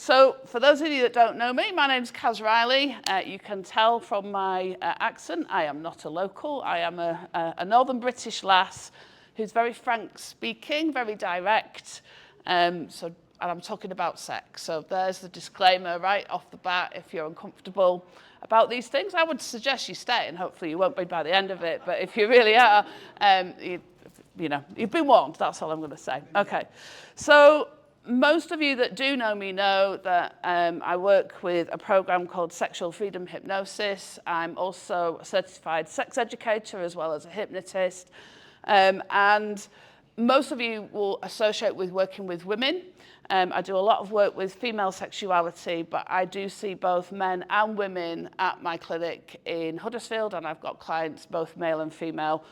So for those of you that don't know me, my name's Kaz Riley. You can tell from my accent, I am not a local. I am a Northern British lass who's very frank speaking, very direct. And I'm talking about sex. So there's the disclaimer right off the bat. If you're uncomfortable about these things, I would suggest you stay, and hopefully you won't be by the end of it. But if you really are, you've been warned. That's all I'm going to say. Okay. So most of you that do know me know that I work with a program called Sexual Freedom Hypnosis. I'm also a certified sex educator as well as a hypnotist. And most of you will associate with working with women. I do a lot of work with female sexuality, but I do see both men and women at my clinic in Huddersfield, and I've got clients, both male and female,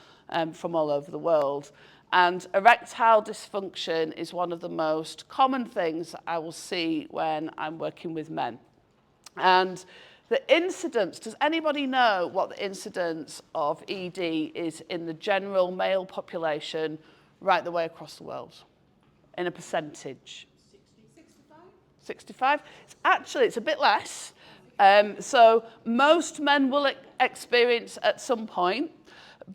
from all over the world. And erectile dysfunction is one of the most common things I will see when I'm working with men. And the incidence, does anybody know what the incidence of ED is in the general male population right the way across the world? In a percentage? 65? It's a bit less. So most men will experience at some point.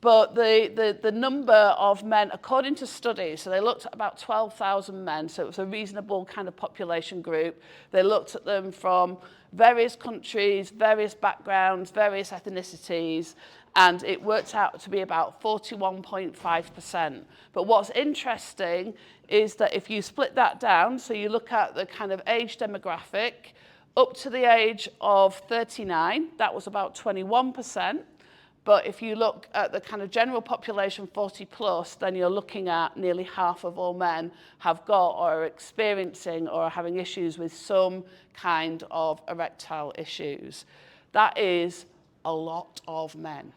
But the number of men, according to studies, so they looked at about 12,000 men, so it was a reasonable kind of population group. They looked at them from various countries, various backgrounds, various ethnicities, and it worked out to be about 41.5%. But what's interesting is that if you split that down, so you look at the kind of age demographic, up to the age of 39, that was about 21%. But if you look at the kind of general population 40 plus, then you're looking at nearly half of all men have got or are experiencing or are having issues with some kind of erectile issues. That is a lot of men.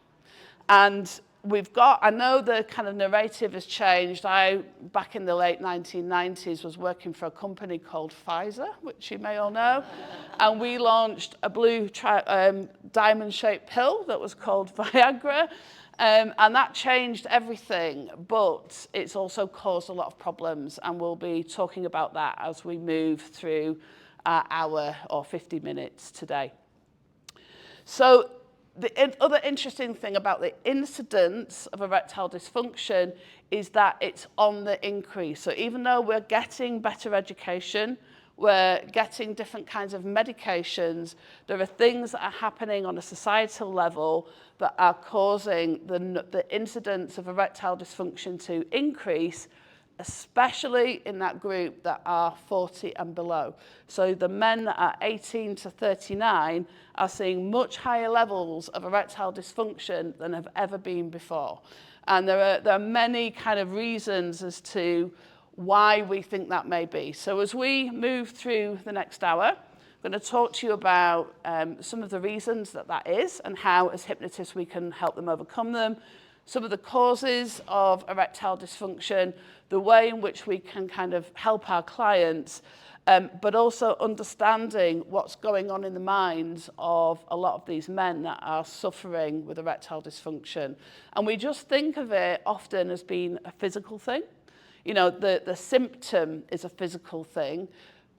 And I know the kind of narrative has changed. Back in the late 1990s, was working for a company called Pfizer, which you may all know. And we launched a blue diamond-shaped pill that was called Viagra. And that changed everything, but it's also caused a lot of problems. And we'll be talking about that as we move through our hour or 50 minutes today. So the other interesting thing about the incidence of erectile dysfunction is that it's on the increase. So even though we're getting better education, we're getting different kinds of medications, there are things that are happening on a societal level that are causing the incidence of erectile dysfunction to increase, especially in that group that are 40 and below. So the men that are 18 to 39 are seeing much higher levels of erectile dysfunction than have ever been before. And there are many kind of reasons as to why we think that may be. So as we move through the next hour, I'm going to talk to you about some of the reasons that is and how, as hypnotists, we can help them overcome them, some of the causes of erectile dysfunction, the way in which we can kind of help our clients, but also understanding what's going on in the minds of a lot of these men that are suffering with erectile dysfunction. And we just think of it often as being a physical thing. You know, the symptom is a physical thing,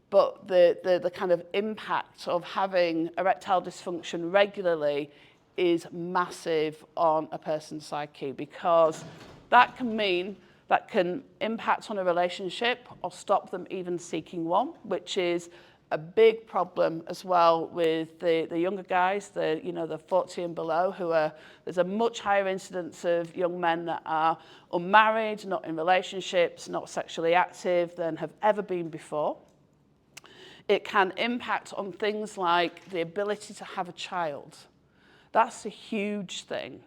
but the kind of impact of having erectile dysfunction regularly is massive on a person's psyche, because that can impact on a relationship or stop them even seeking one, which is a big problem as well with the younger guys, the 40 and below, there's a much higher incidence of young men that are unmarried, not in relationships, not sexually active than have ever been before. It can impact on things like the ability to have a child. That's a huge thing.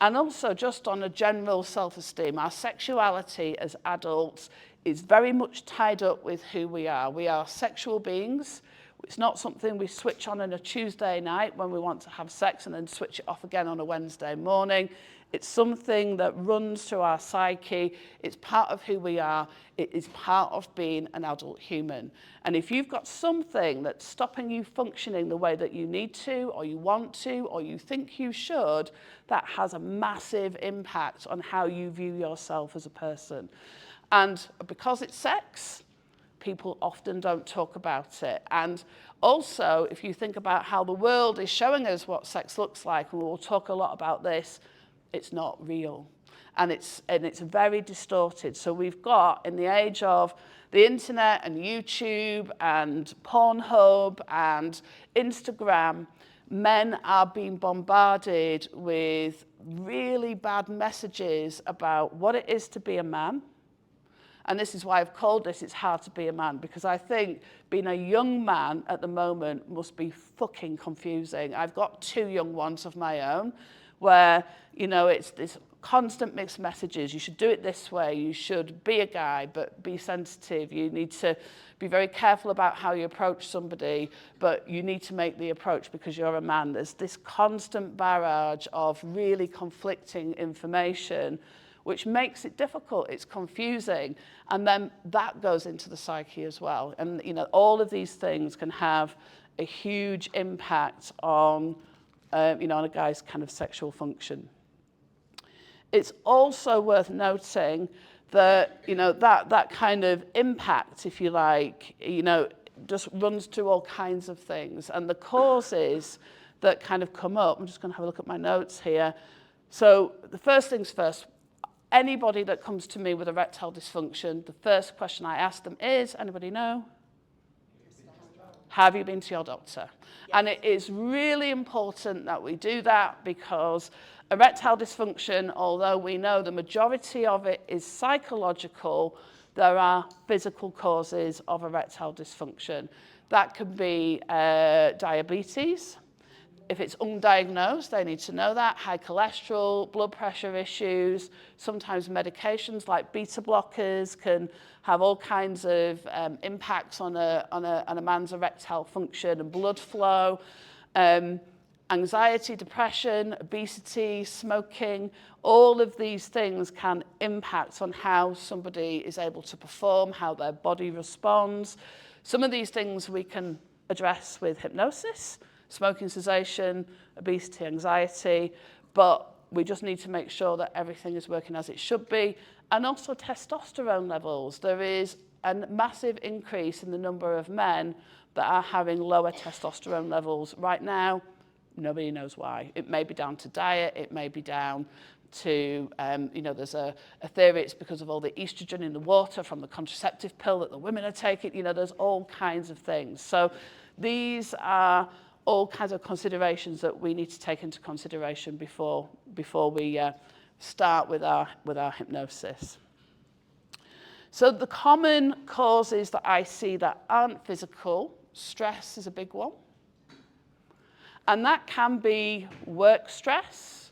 And also just on a general self-esteem, our sexuality as adults is very much tied up with who we are. We are sexual beings. It's not something we switch on a Tuesday night when we want to have sex and then switch it off again on a Wednesday morning. It's something that runs through our psyche. It's part of who we are. It is part of being an adult human. And if you've got something that's stopping you functioning the way that you need to, or you want to, or you think you should, that has a massive impact on how you view yourself as a person. And because it's sex, people often don't talk about it. And also, if you think about how the world is showing us what sex looks like, and we'll talk a lot about this, it's not real. And it's very distorted. So we've got, in the age of the internet and YouTube and Pornhub and Instagram, men are being bombarded with really bad messages about what it is to be a man. And this is why I've called this It's Hard to Be a Man, because I think being a young man at the moment must be fucking confusing. I've got 2 young ones of my own where, you know, it's this constant mixed messages. You should do it this way. You should be a guy, but be sensitive. You need to be very careful about how you approach somebody, but you need to make the approach because you're a man. There's this constant barrage of really conflicting information, which makes it difficult. It's confusing. And then that goes into the psyche as well. And, you know, all of these things can have a huge impact on, you know, on a guy's kind of sexual function. It's also worth noting that, you know, that kind of impact, if you like, you know, just runs through all kinds of things. And the causes that kind of come up, I'm just going to have a look at my notes here. So the first things first, anybody that comes to me with erectile dysfunction, the first question I ask them is, anybody know? Have you been to your doctor? Yes. And it is really important that we do that because erectile dysfunction, although we know the majority of it is psychological, there are physical causes of erectile dysfunction. That could be diabetes. If it's undiagnosed, they need to know that. High cholesterol, blood pressure issues, sometimes medications like beta blockers can have all kinds of impacts on a man's erectile function and blood flow. Anxiety, depression, obesity, smoking, all of these things can impact on how somebody is able to perform, how their body responds. Some of these things we can address with hypnosis, smoking cessation, obesity, anxiety, but we just need to make sure that everything is working as it should be. And also testosterone levels. There is a massive increase in the number of men that are having lower testosterone levels right now. Nobody knows why. It may be down to diet, it may be down to, you know, there's a theory it's because of all the estrogen in the water from the contraceptive pill that the women are taking. You know, there's all kinds of things. So these are all kinds of considerations that we need to take into consideration before we start with our hypnosis. So the common causes that I see that aren't physical, stress is a big one. And that can be work stress,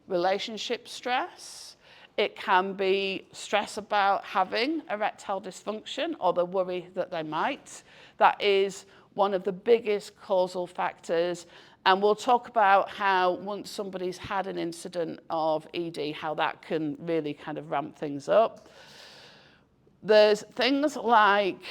relationship stress. It can be stress about having erectile dysfunction or the worry that they might. That is one of the biggest causal factors. And we'll talk about how once somebody's had an incident of ED, how that can really kind of ramp things up. There's things like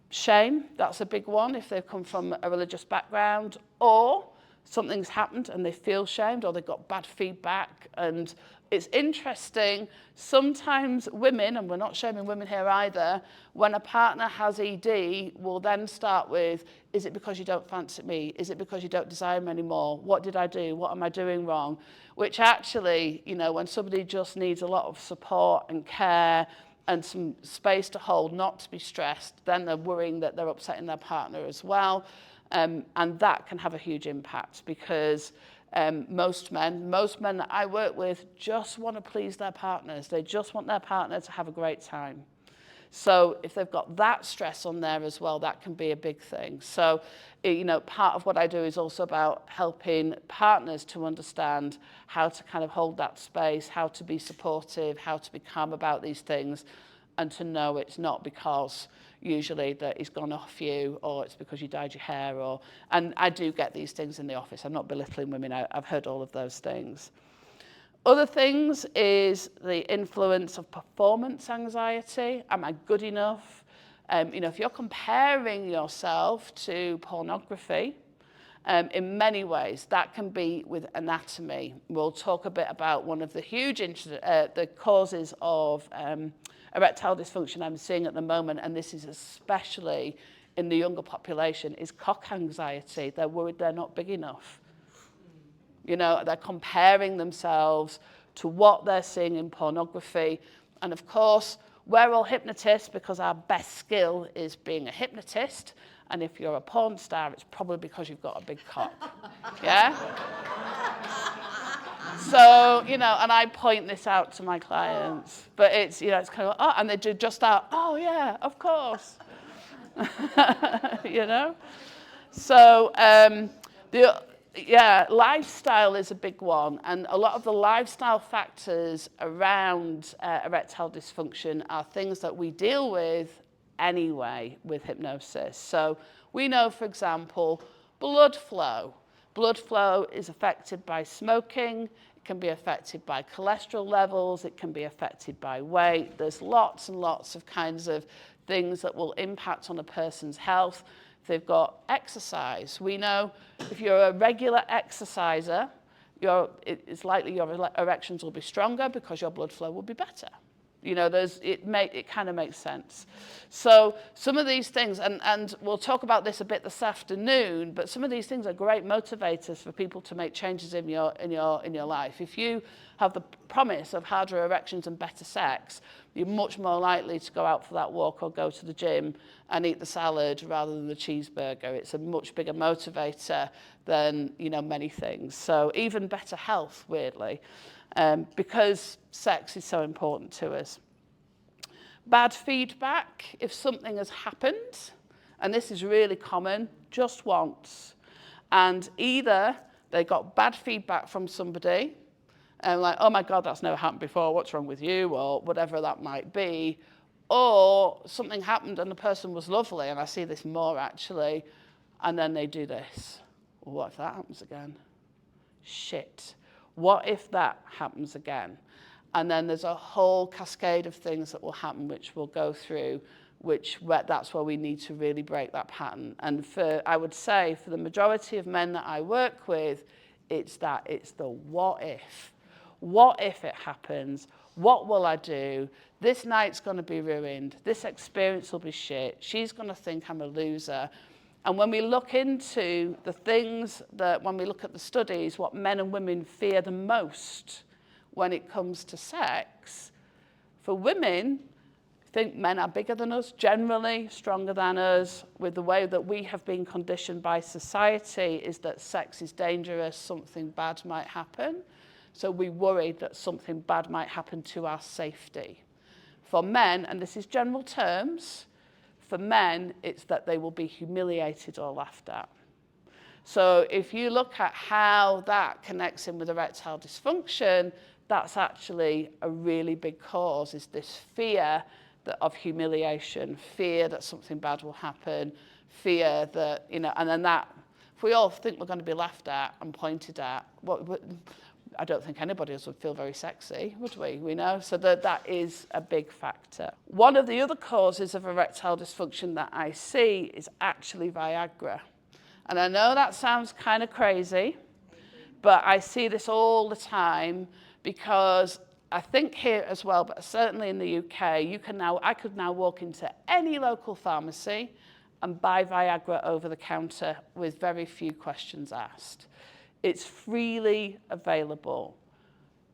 shame, that's a big one if they've come from a religious background, or something's happened and they feel shamed or they've got bad feedback. And it's interesting, sometimes women, and we're not shaming women here either, when a partner has ED, will then start with, is it because you don't fancy me? Is it because you don't desire me anymore? What did I do? What am I doing wrong? Which actually, you know, when somebody just needs a lot of support and care and some space to hold, not to be stressed, then they're worrying that they're upsetting their partner as well. And that can have a huge impact because most men that I work with just want to please their partners. They just want their partner to have a great time. So if they've got that stress on there as well, that can be a big thing. So, you know, part of what I do is also about helping partners to understand how to kind of hold that space, how to be supportive, how to be calm about these things, and to know it's not because usually that he's gone off you or it's because you dyed your hair and I do get these things in the office. I'm not belittling women. I've heard all of those things. Other things is the influence of performance anxiety. Am I good enough? You know, if you're comparing yourself to pornography in many ways. That can be with anatomy. We'll talk a bit about one of the huge the causes of erectile dysfunction I'm seeing at the moment, and this is especially in the younger population, is cock anxiety. They're worried they're not big enough. You know, they're comparing themselves to what they're seeing in pornography. And of course, we're all hypnotists because our best skill is being a hypnotist. And if you're a porn star, it's probably because you've got a big cock. Yeah? So, you know, and I point this out to my clients. But it's, you know, it's kind of, oh, and they do just that, oh, yeah, of course. You know? So, lifestyle is a big one, and a lot of the lifestyle factors around erectile dysfunction are things that we deal with anyway with hypnosis. So we know, for example, blood flow. Blood flow is affected by smoking, it can be affected by cholesterol levels, it can be affected by weight. There's lots and lots of kinds of things that will impact on a person's health. If they've got exercise, we know if you're a regular exerciser, it's likely your erections will be stronger because your blood flow will be better. You know, it kind of makes sense. So some of these things, and we'll talk about this a bit this afternoon, but some of these things are great motivators for people to make changes in your life. If you have the promise of harder erections and better sex, you're much more likely to go out for that walk or go to the gym and eat the salad rather than the cheeseburger. It's a much bigger motivator than, you know, many things. So even better health, weirdly, because sex is so important to us. Bad feedback, if something has happened, and this is really common, just once, and either they got bad feedback from somebody, and like, oh my God, that's never happened before, what's wrong with you, or whatever that might be, or something happened and the person was lovely, and I see this more actually, and then they do this. Well, what if that happens again? Shit. What if that happens again? And then there's a whole cascade of things that will happen, which we'll go through, that's where we need to really break that pattern. And I would say, for the majority of men that I work with, it's the what if. What if it happens? What will I do? This night's going to be ruined. This experience will be shit. She's going to think I'm a loser. And when we look into the things when we look at the studies, what men and women fear the most when it comes to sex, for women, I think men are bigger than us, generally stronger than us, with the way that we have been conditioned by society is that sex is dangerous, something bad might happen. So we worry that something bad might happen to our safety. For men, and this is general terms, for men, it's that they will be humiliated or laughed at. So if you look at how that connects in with erectile dysfunction, that's actually a really big cause, is this fear of humiliation, fear that something bad will happen, fear that, you know, and then that, if we all think we're going to be laughed at and pointed at, I don't think anybody else would feel very sexy, would we? We know, so that is a big factor. One of the other causes of erectile dysfunction that I see is actually Viagra. And I know that sounds kind of crazy, but I see this all the time because I think here as well, but certainly in the UK, I could now walk into any local pharmacy and buy Viagra over the counter with very few questions asked. It's freely available.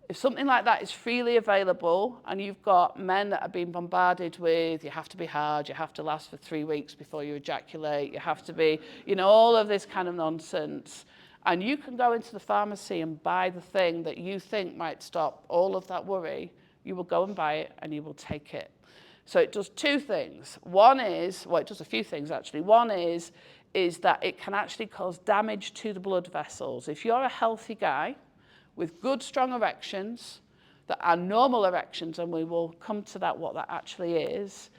If something like that is freely available and you've got men that are being bombarded with, you have to be hard, you have to last for 3 weeks before you ejaculate, you have to be, you know, all of this kind of nonsense, and you can go into the pharmacy and buy the thing that you think might stop all of that worry, you will go and buy it and you will take it. So it does two things. One is, well, it does a few things actually. One is that it can actually cause damage to the blood vessels. If you're a healthy guy with good, strong erections that are normal erections, and we will come to that, what that actually is,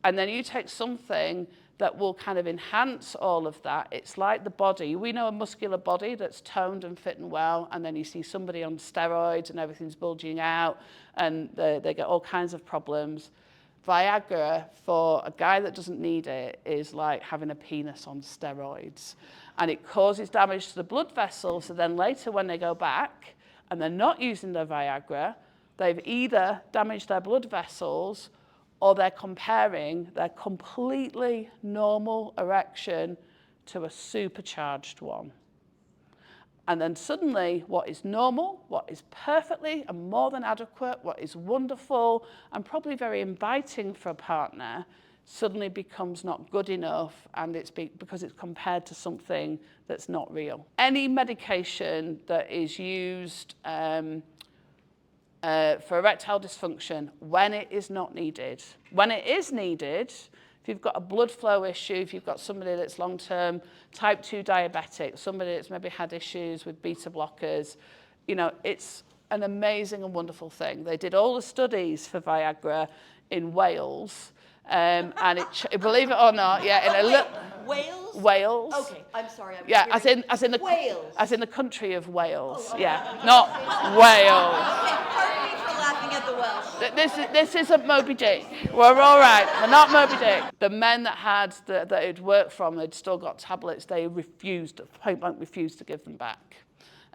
and then you take something that will kind of enhance all of that. It's like the body. We know a muscular body that's toned and fit and well, and then you see somebody on steroids and everything's bulging out, and they get all kinds of problems. Viagra, for a guy that doesn't need it, is like having a penis on steroids. And it causes damage to the blood vessels, so then later when they go back and they're not using their Viagra, they've either damaged their blood vessels or they're comparing their completely normal erection to a supercharged one. And then suddenly what is normal, what is perfectly and more than adequate, what is wonderful and probably very inviting for a partner, suddenly becomes not good enough, and it's because it's compared to something that's not real. Any medication that is used for erectile dysfunction when it is not needed. When it is needed, if you've got a blood flow issue, if you've got somebody that's long-term type 2 diabetic, somebody that's maybe had issues with beta blockers, you know, it's an amazing and wonderful thing. They did all the studies for Viagra in Wales, and believe it or not, yeah, in Wales? Wales. Okay, I'm sorry. As in the Wales. As in the country of Wales. Oh, yeah, not Wales. Okay, pardon me for laughing at the Welsh. This isn't Moby Dick. We're all right. We're not Moby Dick. The men that it worked from, they'd still got tablets. They point blank refused to give them back.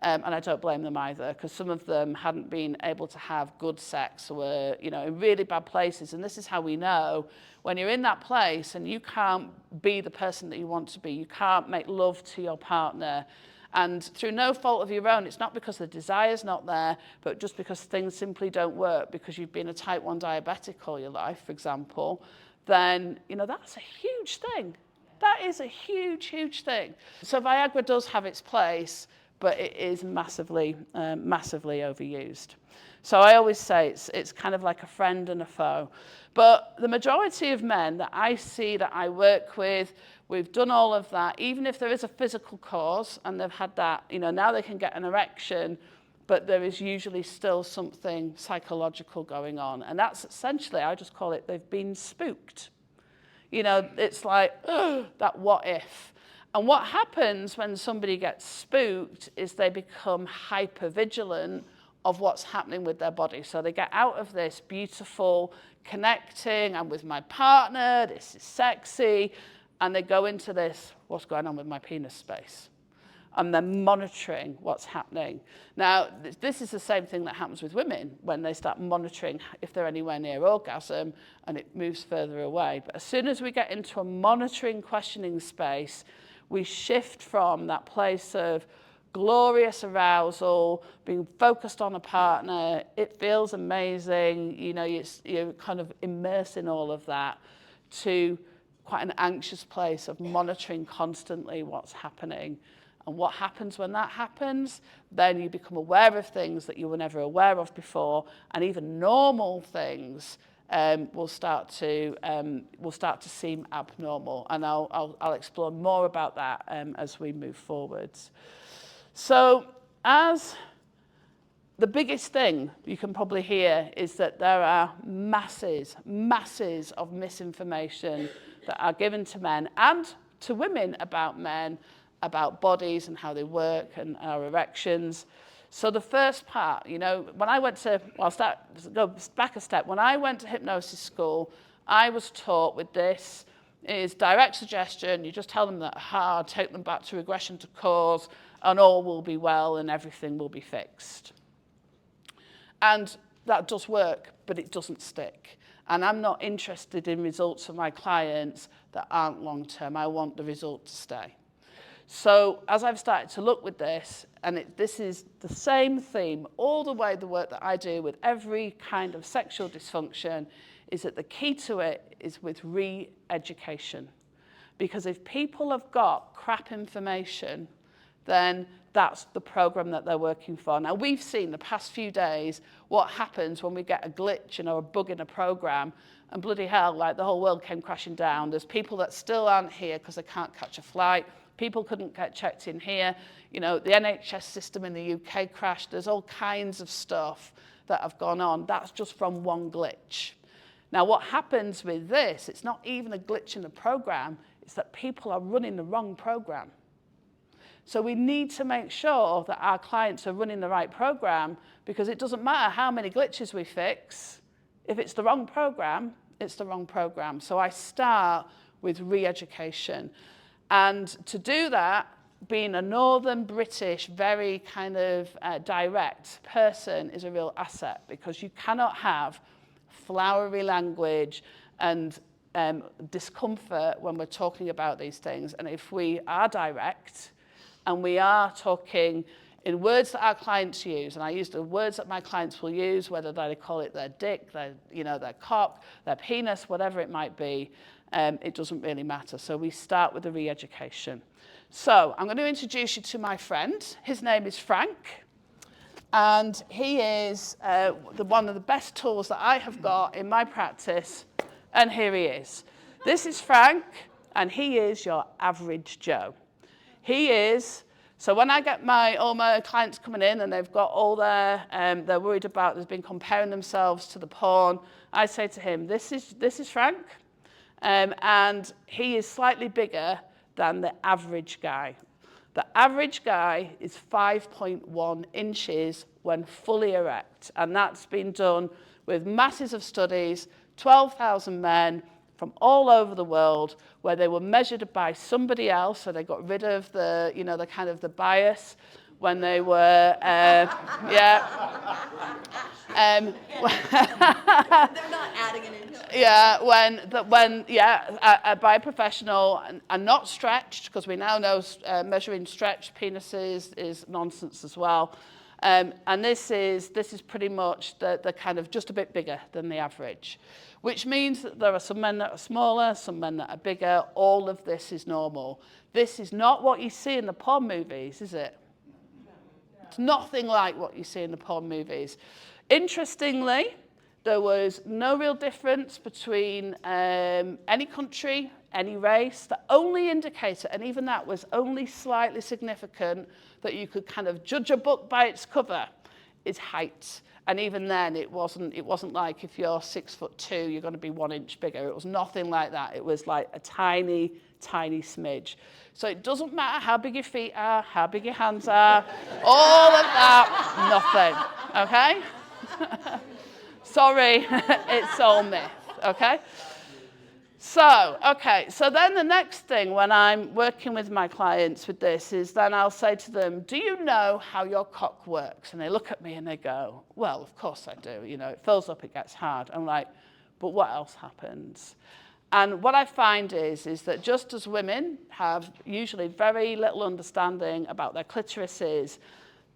And I don't blame them either, because some of them hadn't been able to have good sex, or were, you know, in really bad places. And this is how we know when you're in that place and you can't be the person that you want to be, you can't make love to your partner, and through no fault of your own, it's not because the desire's not there, but just because things simply don't work, because you've been a type 1 diabetic all your life, for example, then, you know, that's a huge thing. That is a huge, huge thing. So Viagra does have its place, but it is massively, massively overused. So I always say it's kind of like a friend and a foe. But the majority of men that I see, that I work with, we've done all of that, even if there is a physical cause and they've had that, you know, now they can get an erection, but there is usually still something psychological going on. And that's essentially, I just call it, they've been spooked. You know, it's like, that what if. And what happens when somebody gets spooked is they become hypervigilant of what's happening with their body. So they get out of this beautiful connecting, I'm with my partner, this is sexy, and they go into this, what's going on with my penis space? And they're monitoring what's happening. Now, this is the same thing that happens with women when they start monitoring if they're anywhere near orgasm and it moves further away. But as soon as we get into a monitoring, questioning space, we shift from that place of glorious arousal, being focused on a partner, it feels amazing, you know, you're kind of immersed in all of that, to quite an anxious place of monitoring constantly what's happening. And what happens when that happens? Then you become aware of things that you were never aware of before, and even normal things will start to seem abnormal. And I'll explore more about that as we move forwards. So, as the biggest thing you can probably hear is that there are masses of misinformation that are given to men and to women about men, about bodies and how they work and our erections. So the first part, you know, when I went to, go back a step, when I went to hypnosis school, I was taught with this is direct suggestion. You just tell them that hard, take them back to regression to cause, and all will be well and everything will be fixed. And that does work, but it doesn't stick. And I'm not interested in results for my clients that aren't long-term. I want the result to stay. So as I've started to look with this, and this is the same theme all the way, the work that I do with every kind of sexual dysfunction, is that the key to it is with re-education. Because if people have got crap information, then that's the program that they're working for. Now, we've seen the past few days what happens when we get a glitch, you know, a bug in a program, and bloody hell, like the whole world came crashing down. There's people that still aren't here because they can't catch a flight. People couldn't get checked in here. You know, the NHS system in the UK crashed. There's all kinds of stuff that have gone on. That's just from one glitch. Now, what happens with this, it's not even a glitch in the program, it's that people are running the wrong program. So we need to make sure that our clients are running the right program, because it doesn't matter how many glitches we fix. If it's the wrong program, it's the wrong program. So I start with Reeducation. And to do that, being a Northern British, very kind of direct person is a real asset, because you cannot have flowery language and discomfort when we're talking about these things. And if we are direct and we are talking in words that our clients use, and I use the words that my clients will use, whether they call it their dick, their cock, their penis, whatever it might be, it doesn't really matter. So we start with the Reeducation. So I'm going to introduce you to my friend. His name is Frank, and he is one of the best tools that I have got in my practice, and here he is. This is Frank, and he is your average Joe. He is, so when I get all my clients coming in and they've got all they're worried about, they've been comparing themselves to the porn, I say to him, this is Frank, and he is slightly bigger than the average guy. The average guy is 5.1 inches when fully erect, and that's been done with masses of studies, 12,000 men from all over the world, where they were measured by somebody else, so they got rid of the, the kind of the bias when they were, They're not adding it in. Yeah, by a professional and not stretched, because we now know measuring stretched penises is nonsense as well. And this is pretty much the kind of just a bit bigger than the average, which means that there are some men that are smaller, some men that are bigger. All of this is normal. This is not what you see in the porn movies, is it? It's nothing like what you see in the porn movies. Interestingly, there was no real difference between any country, any race. The only indicator, and even that was only slightly significant, that you could kind of judge a book by its cover, is height. And even then, it wasn't like if you're 6'2", you're going to be 1 inch bigger. It was nothing like that. It was like a tiny, tiny smidge. So it doesn't matter how big your feet are, how big your hands are, all of that, nothing, okay? Sorry, it's all myth, okay? So then the next thing when I'm working with my clients with this is then I'll say to them, do you know how your cock works? And they look at me and they go, well, of course I do. It fills up, it gets hard. I'm like, but what else happens? And what I find is that just as women have usually very little understanding about their clitorises,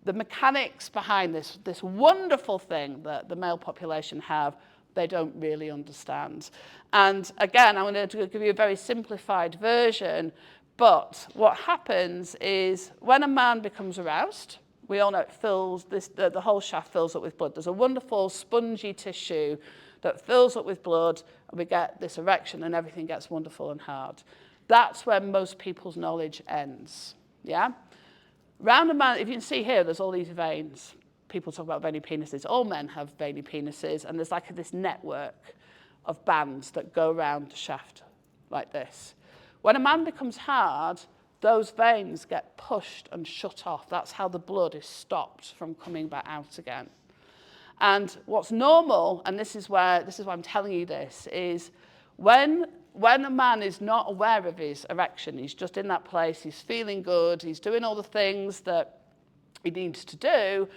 the mechanics behind this wonderful thing that the male population have, they don't really understand. And again, I'm going to give you a very simplified version, but what happens is when a man becomes aroused, we all know it fills the whole shaft fills up with blood. There's a wonderful spongy tissue that fills up with blood, and we get this erection and everything gets wonderful and hard. That's where most people's knowledge ends, yeah? Round a man, if you can see here, there's all these veins. People talk about veiny penises. All men have veiny penises, and there's like this network of bands that go around the shaft like this. When a man becomes hard, those veins get pushed and shut off. That's how the blood is stopped from coming back out again. And what's normal, and this is why I'm telling you this, is when a man is not aware of his erection, he's just in that place, he's feeling good, he's doing all the things that he needs to do,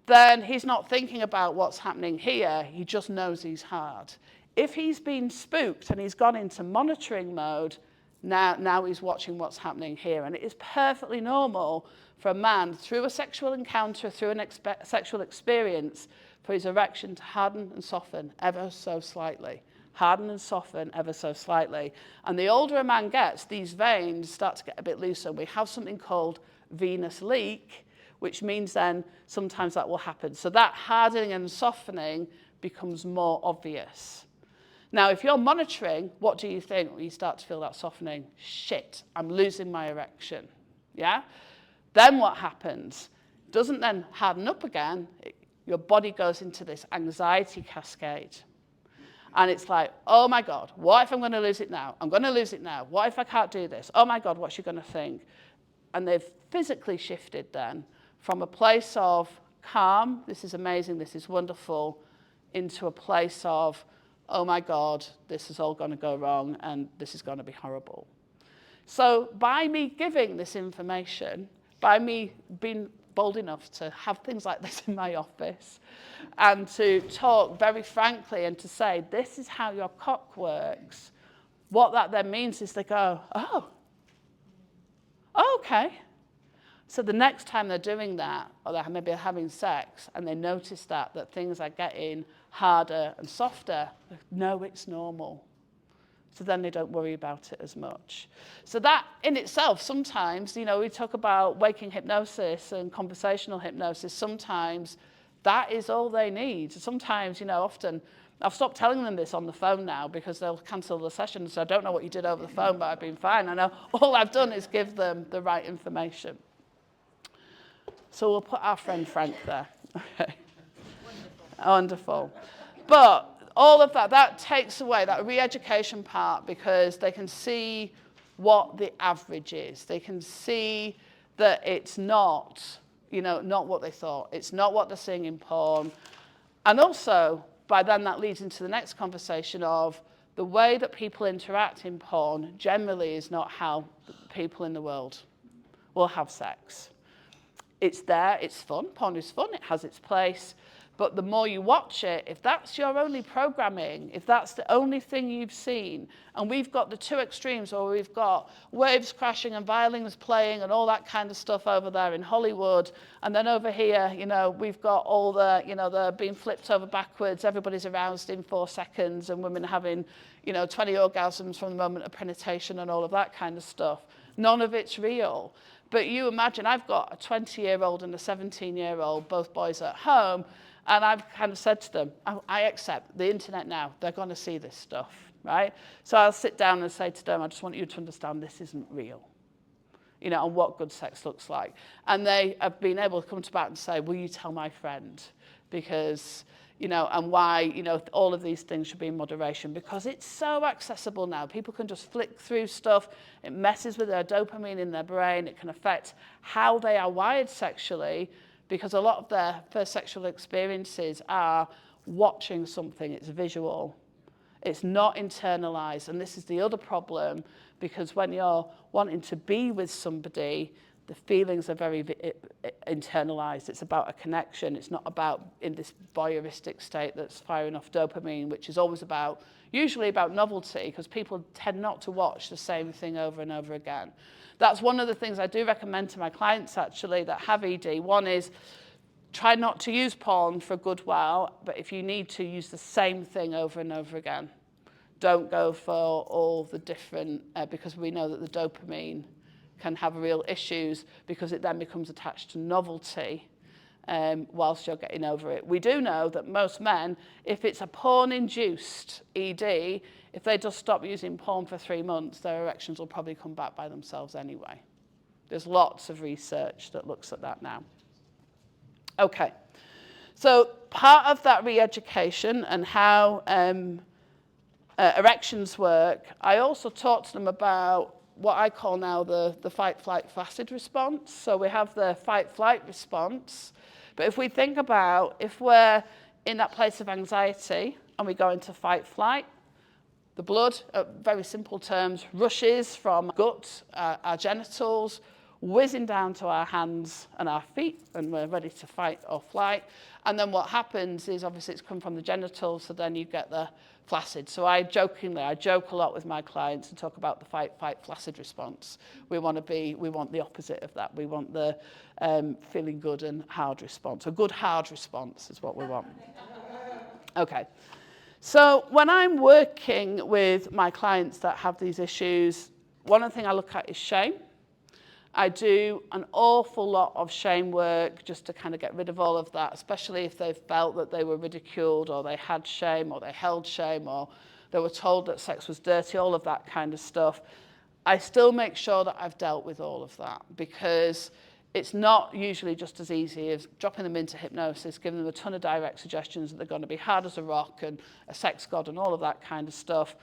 then he's not thinking about what's happening here, he just knows he's hard. If he's been spooked and he's gone into monitoring mode, now he's watching what's happening here. And it is perfectly normal for a man, through a sexual encounter, through a sexual experience, for his erection to harden and soften ever so slightly. Harden and soften ever so slightly. And the older a man gets, these veins start to get a bit looser. We have something called venous leak, which means then sometimes that will happen. So that hardening and softening becomes more obvious. Now, if you're monitoring, what do you think when you start to feel that softening? Shit, I'm losing my erection, yeah? Then what happens? Doesn't then harden up again. Your body goes into this anxiety cascade. And it's like, oh my God, what if I'm going to lose it now? I'm going to lose it now. What if I can't do this? Oh my God, what's she going to think? And they've physically shifted then from a place of calm, this is amazing, this is wonderful, into a place of, oh my God, this is all going to go wrong and this is going to be horrible. So by me giving this information, by me being bold enough to have things like this in my office and to talk very frankly and to say, this is how your cock works, what that then means is they go, oh, okay. So the next time they're doing that, or they're maybe having sex, and they notice that things are getting harder and softer, no, it's normal. So then they don't worry about it as much. So that in itself, sometimes, we talk about waking hypnosis and conversational hypnosis. Sometimes that is all they need. Sometimes, often, I've stopped telling them this on the phone now because they'll cancel the session. So I don't know what you did over the phone, but I've been fine. I know all I've done is give them the right information. So we'll put our friend Frank there. Okay. Wonderful. But all of that takes away that re-education part because they can see what the average is. They can see that it's not, not what they thought. It's not what they're seeing in porn. And also, by then that leads into the next conversation of the way that people interact in porn generally is not how people in the world will have sex. It's there, it's fun, porn is fun, it has its place, but the more you watch it, if that's your only programming, if that's the only thing you've seen, and we've got the two extremes where we've got waves crashing and violins playing and all that kind of stuff over there in Hollywood, and then over here, we've got all the, they're being flipped over backwards, everybody's aroused in 4 seconds, and women having, 20 orgasms from the moment of penetration and all of that kind of stuff. None of it's real. But you imagine, I've got a 20-year-old and a 17-year-old, both boys at home, and I've kind of said to them, I accept the internet now. They're going to see this stuff, right? So I'll sit down and say to them, I just want you to understand this isn't real, and what good sex looks like. And they have been able to come to back and say, will you tell my friend? Because, and why, all of these things should be in moderation because it's so accessible now. People can just flick through stuff. It messes with their dopamine in their brain. It can affect how they are wired sexually because a lot of their first sexual experiences are watching something. It's visual. It's not internalized. And this is the other problem because when you're wanting to be with somebody, the feelings are very internalized. It's about a connection. It's not about in this voyeuristic state that's firing off dopamine, which is always usually about novelty, because people tend not to watch the same thing over and over again. That's one of the things I do recommend to my clients, actually, that have ED. One is try not to use porn for a good while, but if you need to, use the same thing over and over again. Don't go for all the different, because we know that the dopamine can have real issues because it then becomes attached to novelty whilst you're getting over it. We do know that most men, if it's a porn-induced ED, if they just stop using porn for 3 months, their erections will probably come back by themselves anyway. There's lots of research that looks at that now. Okay, so part of that re-education and how erections work, I also talk to them about what I call now the fight, flight, flaccid response. So we have the fight, flight response. But if we think about if we're in that place of anxiety and we go into fight, flight, the blood, very simple terms, rushes from gut, our genitals, whizzing down to our hands and our feet, and we're ready to fight or flight. And then what happens is obviously it's come from the genitals, so then you get the flaccid. So I joke a lot with my clients and talk about the fight, flight, flaccid response. We want the opposite of that. We want the feeling good and hard response. A good hard response is what we want. Okay. So when I'm working with my clients that have these issues, one of the things I look at is shame. I do an awful lot of shame work just to kind of get rid of all of that, especially if they felt that they were ridiculed or they had shame or they held shame or they were told that sex was dirty, all of that kind of stuff. I still make sure that I've dealt with all of that because it's not usually just as easy as dropping them into hypnosis, giving them a ton of direct suggestions that they're going to be hard as a rock and a sex god and all of that kind of stuff.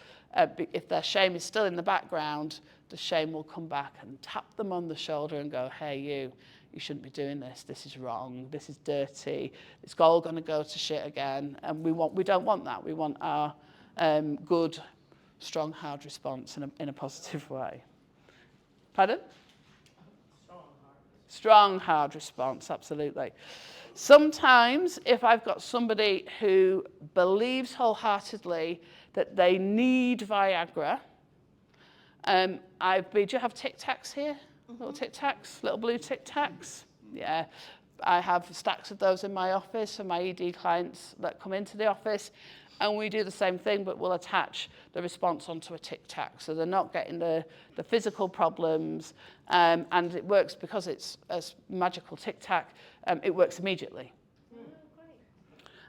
If their shame is still in the background, the shame will come back and tap them on the shoulder and go, hey, you shouldn't be doing this. This is wrong. This is dirty. It's all going to go to shit again. And we don't want that. We want our good, strong, hard response in a positive way. Pardon? Strong, hard response, absolutely. Sometimes, if I've got somebody who believes wholeheartedly that they need Viagra, do you have Tic Tacs here? Little Tic Tacs, little blue Tic Tacs? Yeah. I have stacks of those in my office for my ED clients that come into the office, and we do the same thing, but we'll attach the response onto a Tic Tac, so they're not getting the physical problems, and it works because it's a magical Tic Tac. It works immediately.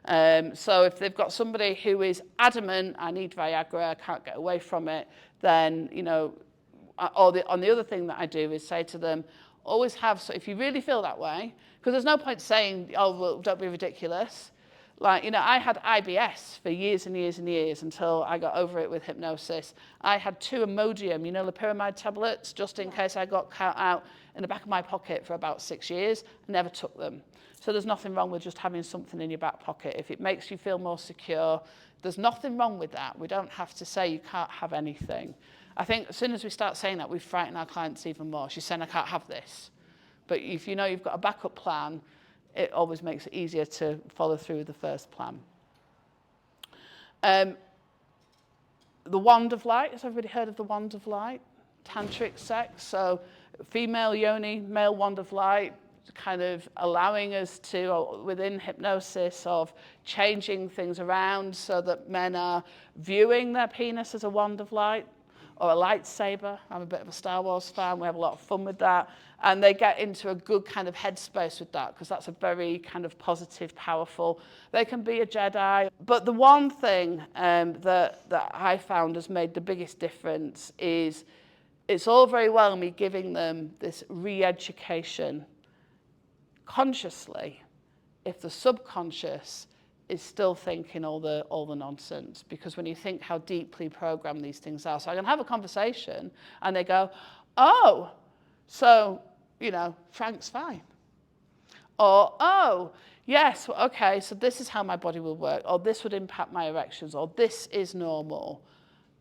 So if they've got somebody who is adamant, I need Viagra, I can't get away from it, then, on the other thing that I do is say to them, always have, so if you really feel that way, because there's no point saying, oh, well, don't be ridiculous. Like, I had IBS for years and years and years until I got over it with hypnosis. I had 2 Imodium, loperamide tablets, just in case I got caught out in the back of my pocket for about 6 years. I never took them. So there's nothing wrong with just having something in your back pocket. If it makes you feel more secure, there's nothing wrong with that. We don't have to say you can't have anything. I think as soon as we start saying that, we frighten our clients even more. She's saying, I can't have this. But if you've got a backup plan, it always makes it easier to follow through with the first plan. The wand of light, has everybody heard of the wand of light? Tantric sex, so female yoni, male wand of light, kind of allowing us to, within hypnosis, of changing things around so that men are viewing their penis as a wand of light or a lightsaber. I'm a bit of a Star Wars fan. We have a lot of fun with that. And they get into a good kind of headspace with that because that's a very kind of positive, powerful. They can be a Jedi. But the one thing that I found has made the biggest difference is it's all very well me giving them this re-education consciously if the subconscious is still thinking all the nonsense, because when you think how deeply programmed these things are. So I can have a conversation and they go, oh, so, Frank's fine. Or, oh, yes, okay, so this is how my body will work, or this would impact my erections, or this is normal.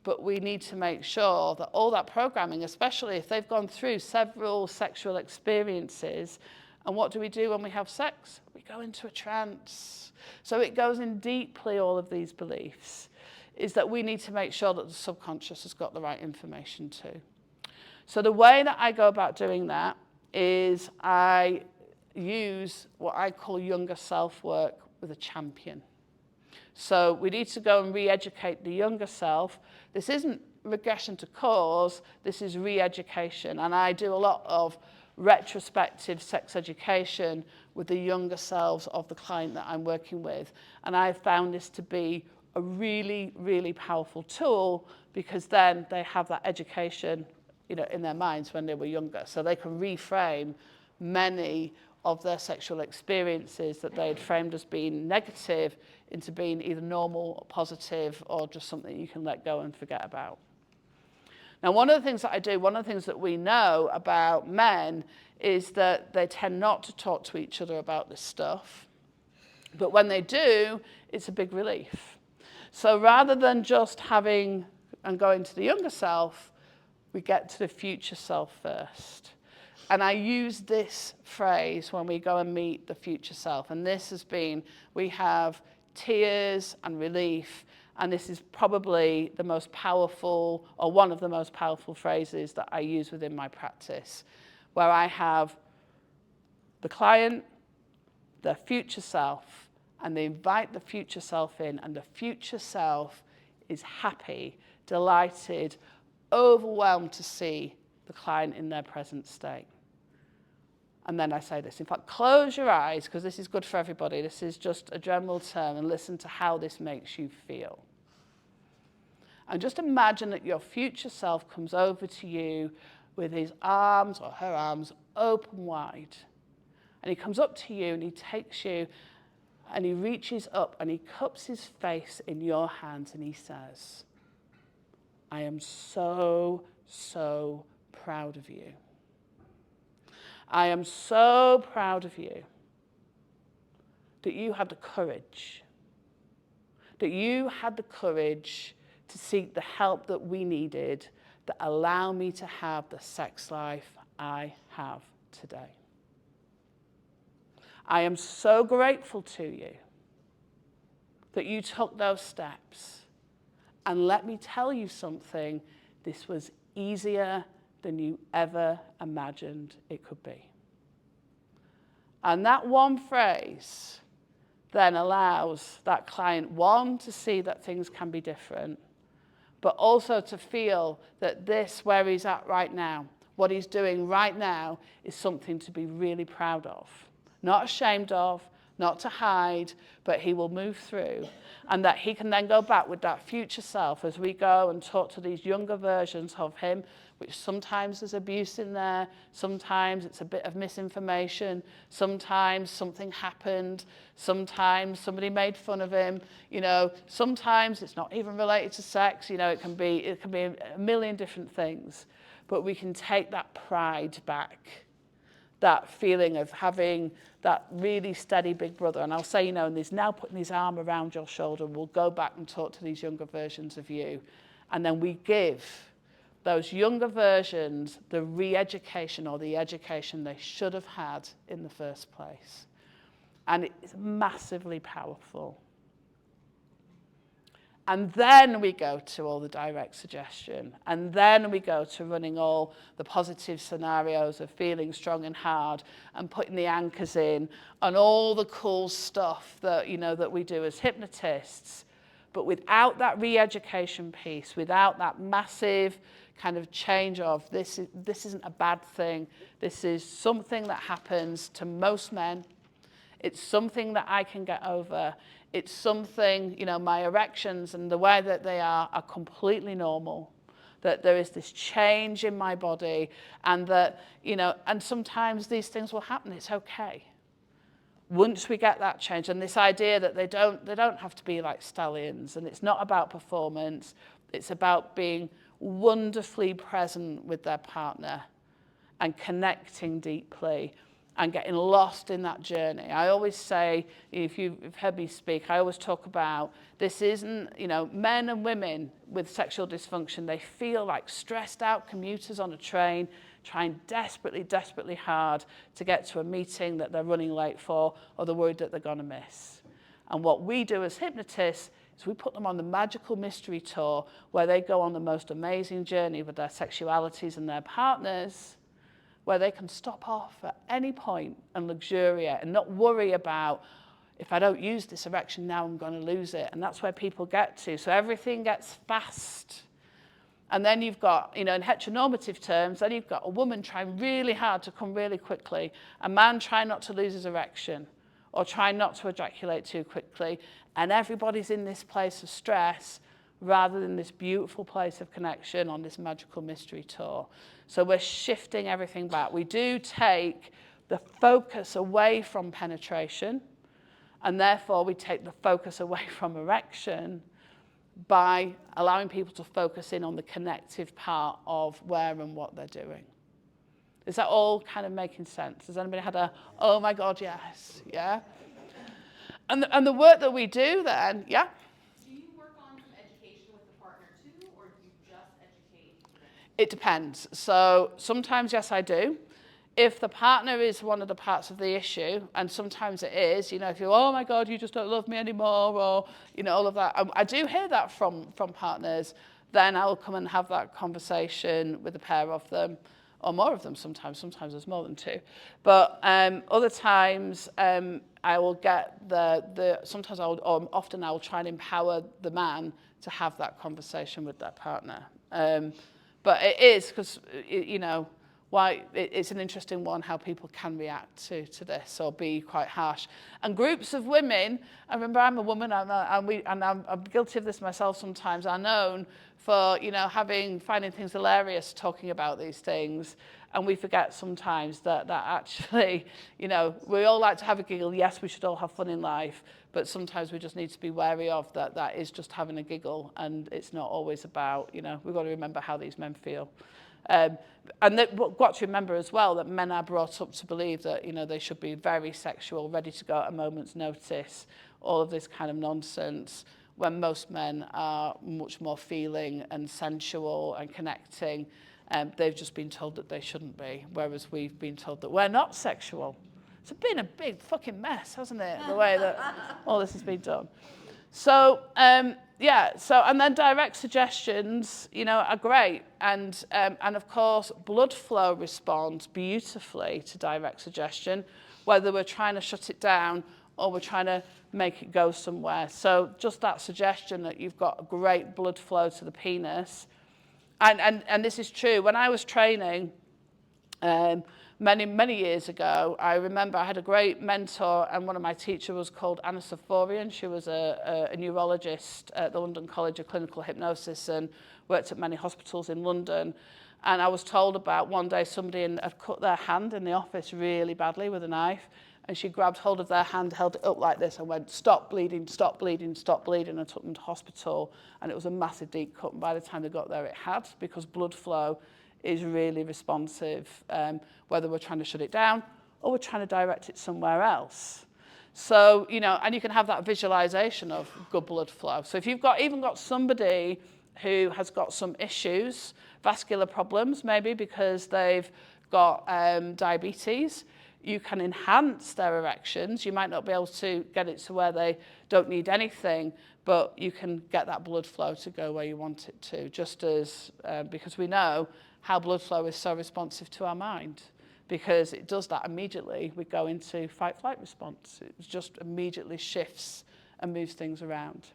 But we need to make sure that all that programming, especially if they've gone through several sexual experiences, and what do we do when we have sex? We go into a trance. So it goes in deeply, all of these beliefs, is that we need to make sure that the subconscious has got the right information too. So the way that I go about doing that is I use what I call younger self work with a champion. So we need to go and re-educate the younger self. This isn't regression to cause, this is re-education. And I do a lot of retrospective sex education with the younger selves of the client that I'm working with. And I've found this to be a really, really powerful tool, because then they have that education, in their minds when they were younger. So they can reframe many of their sexual experiences that they had framed as being negative into being either normal or positive or just something you can let go and forget about. Now, one of the things that I do, one of the things that we know about men is that they tend not to talk to each other about this stuff. But when they do, it's a big relief. So rather than just having and going to the younger self, we get to the future self first. And I use this phrase when we go and meet the future self. And this has been, we have tears and relief. And this is probably the most powerful, or one of the most powerful phrases that I use within my practice, where I have the client, their future self, and they invite the future self in, and the future self is happy, delighted, overwhelmed to see the client in their present state. And then I say this, in fact, close your eyes, because this is good for everybody. This is just a general term, and listen to how this makes you feel. And just imagine that your future self comes over to you with his arms or her arms open wide. And he comes up to you and he takes you and he reaches up and he cups his face in your hands and he says, I am so, so proud of you. I am so proud of you that you had the courage that you had the courage to seek the help that we needed that allow me to have the sex life I have today. I am so grateful to you that you took those steps. And let me tell you something, this was easier than you ever imagined it could be. And that one phrase then allows that client, one, to see that things can be different, but also to feel that this, where he's at right now, what he's doing right now, is something to be really proud of. Not ashamed of, not to hide, but he will move through. And that he can then go back with that future self as we go and talk to these younger versions of him, which sometimes there's abuse in there, sometimes it's a bit of misinformation, sometimes something happened, sometimes somebody made fun of him, you know, sometimes it's not even related to sex, you know, it can be a million different things. But we can take that pride back, that feeling of having that really steady big brother. And I'll say, you know, and he's now putting his arm around your shoulder, and we'll go back and talk to these younger versions of you. And then we give those younger versions the re-education or the education they should have had in the first place. And it's massively powerful. And then we go to all the direct suggestion. And then we go to running all the positive scenarios of feeling strong and hard and putting the anchors in and all the cool stuff that, you know, that we do as hypnotists. But without that re-education piece, without that massive kind of change of this isn't a bad thing. This is something that happens to most men. It's something that I can get over. It's something, you know, my erections and the way that they are completely normal. That there is this change in my body and that, you know, and sometimes these things will happen. It's okay. Once we get that change and this idea that they don't have to be like stallions and it's not about performance. It's about being wonderfully present with their partner and connecting deeply and getting lost in that journey. I always say, if you've heard me speak, I always talk about this isn't, you know, men and women with sexual dysfunction, they feel like stressed out commuters on a train, trying desperately, desperately hard to get to a meeting that they're running late for or they're worried that they're going to miss. And what we do as hypnotists is we put them on the magical mystery tour where they go on the most amazing journey with their sexualities and their partners, where they can stop off at any point and luxuriate and not worry about, if I don't use this erection now, I'm going to lose it. And that's where people get to. So everything gets fast. And then you've got, you know, in heteronormative terms, then you've got a woman trying really hard to come really quickly, a man trying not to lose his erection or trying not to ejaculate too quickly. And everybody's in this place of stress rather than this beautiful place of connection on this magical mystery tour. So we're shifting everything back. We do take the focus away from penetration, and therefore we take the focus away from erection by allowing people to focus in on the connective part of where and what they're doing. Is that all kind of making sense? Has anybody had a, oh my God, yes, yeah? And the work that we do then, yeah? It depends. So sometimes, yes, I do. If the partner is one of the parts of the issue, and sometimes it is, you know, if you're, oh my God, you just don't love me anymore, or, you know, all of that. I do hear that from partners. Then I'll come and have that conversation with a pair of them, or more of them sometimes. Sometimes there's more than two. But other times I will get sometimes I will, or often I will try and empower the man to have that conversation with their partner. But it is, because, you know, why it's an interesting one how people can react to this or be quite harsh. And groups of women, I remember I'm a woman and I'm guilty of this myself sometimes, are known for, you know, finding things hilarious talking about these things. And we forget sometimes that actually, you know, we all like to have a giggle. Yes, we should all have fun in life. But sometimes we just need to be wary of that is just having a giggle. And it's not always about, you know, we've got to remember how these men feel. And we've got to remember as well that men are brought up to believe that, you know, they should be very sexual, ready to go at a moment's notice, all of this kind of nonsense. when most men are much more feeling and sensual and connecting. They've just been told that they shouldn't be, whereas we've been told that we're not sexual. It's been a big fucking mess, hasn't it, the way that all this has been done. So, and then direct suggestions, are great. And of course, blood flow responds beautifully to direct suggestion, whether we're trying to shut it down or we're trying to make it go somewhere. So just that suggestion that you've got a great blood flow to the penis. And this is true. When I was training many years ago, I remember I had a great mentor, and one of my teachers was called Anna Saforian. She was a neurologist at the London College of Clinical Hypnosis and worked at many hospitals in London. And I was told about one day somebody had cut their hand in the office really badly with a knife, and she grabbed hold of their hand, held it up like this, and went, "Stop bleeding, stop bleeding, stop bleeding," and took them to hospital. And it was a massive deep cut, and by the time they got there, it had, because blood flow is really responsive, whether we're trying to shut it down or we're trying to direct it somewhere else. So, and you can have that visualization of good blood flow. So if you've even got somebody who has got some issues, vascular problems, maybe because they've got diabetes, you can enhance their erections. You might not be able to get it to where they don't need anything, but you can get that blood flow to go where you want it to, just as, because we know how blood flow is so responsive to our mind, because it does that immediately. We go into fight-flight response. It just immediately shifts and moves things around.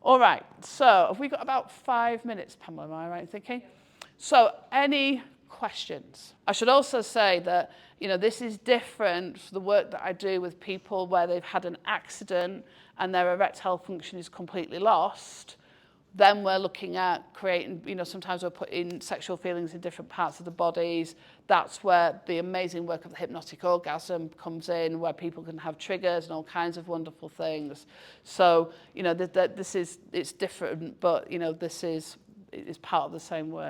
All right, so have we got about 5 minutes, Pamela, am I right in thinking? So any questions? I should also say that, this is different from the work that I do with people where they've had an accident and their erectile function is completely lost. Then we're looking at creating, sometimes we're putting sexual feelings in different parts of the bodies. That's where the amazing work of the hypnotic orgasm comes in, where people can have triggers and all kinds of wonderful things. So, it's different, but, this is part of the same work